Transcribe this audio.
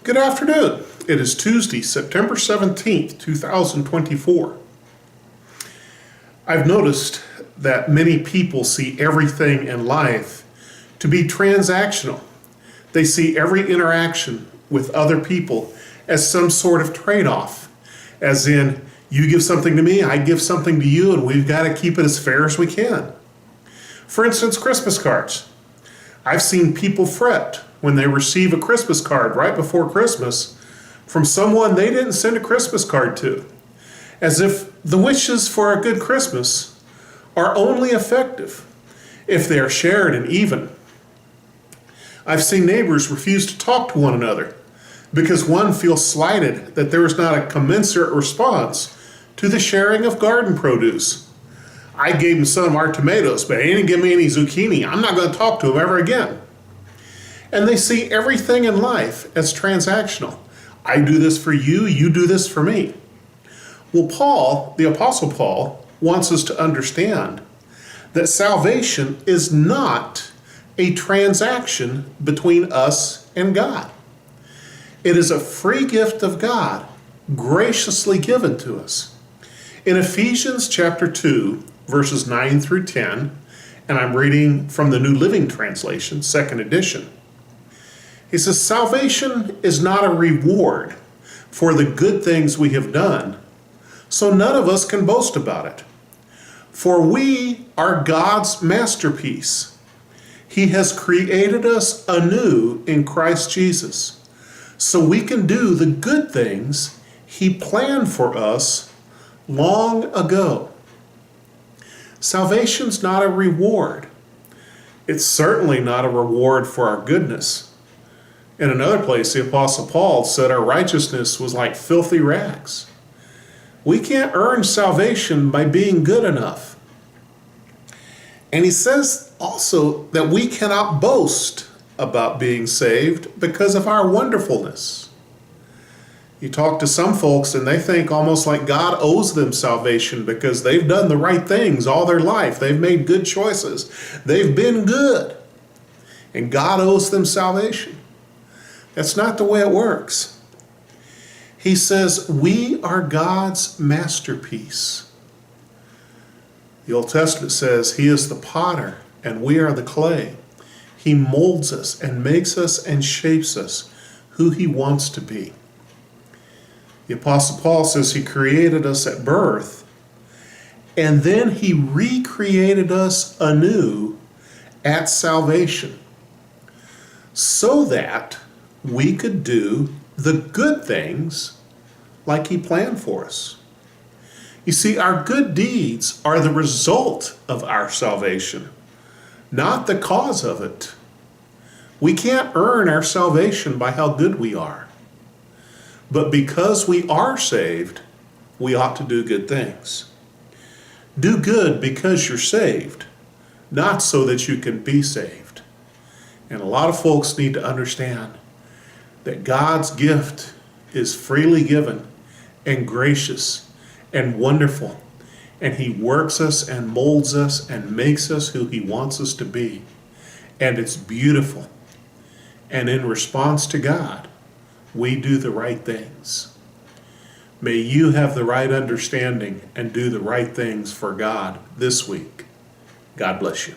Good afternoon. It is Tuesday, September 17th, 2024. I've noticed that many people see everything in life to be transactional. They see every interaction with other people as some sort of trade-off, as in, you give something to me, I give something to you, and we've got to keep it as fair as we can. For instance, Christmas cards. I've seen people fret when they receive a Christmas card right before Christmas from someone they didn't send a Christmas card to, as if the wishes for a good Christmas are only effective if they are shared and even. I've seen neighbors refuse to talk to one another because one feels slighted that there is not a commensurate response to the sharing of garden produce. I gave him some of our tomatoes, but he didn't give me any zucchini. I'm not going to talk to him ever again. And they see everything in life as transactional. I do this for you, you do this for me. Well, Paul, the Apostle Paul, wants us to understand that salvation is not a transaction between us and God. It is a free gift of God, graciously given to us. In Ephesians chapter 2, verses 9 through 10, and I'm reading from the New Living Translation, second edition. He says, salvation is not a reward for the good things we have done, so none of us can boast about it. For we are God's masterpiece. He has created us anew in Christ Jesus, so we can do the good things He planned for us long ago. Salvation's not a reward. It's certainly not a reward for our goodness. In another place, the Apostle Paul said our righteousness was like filthy rags. We can't earn salvation by being good enough. And he says also that we cannot boast about being saved because of our wonderfulness. You talk to some folks and they think almost like God owes them salvation because they've done the right things all their life. They've made good choices. They've been good. And God owes them salvation. That's not the way it works. He says, we are God's masterpiece. The Old Testament says He is the potter and we are the clay. He molds us and makes us and shapes us who He wants to be. The Apostle Paul says He created us at birth and then He recreated us anew at salvation so that we could do the good things like He planned for us. You see, our good deeds are the result of our salvation, not the cause of it. We can't earn our salvation by how good we are. But because we are saved, we ought to do good things. Do good because you're saved, not so that you can be saved. And a lot of folks need to understand that God's gift is freely given and gracious and wonderful. And He works us and molds us and makes us who He wants us to be. And it's beautiful. And in response to God, we do the right things. May you have the right understanding and do the right things for God this week. God bless you.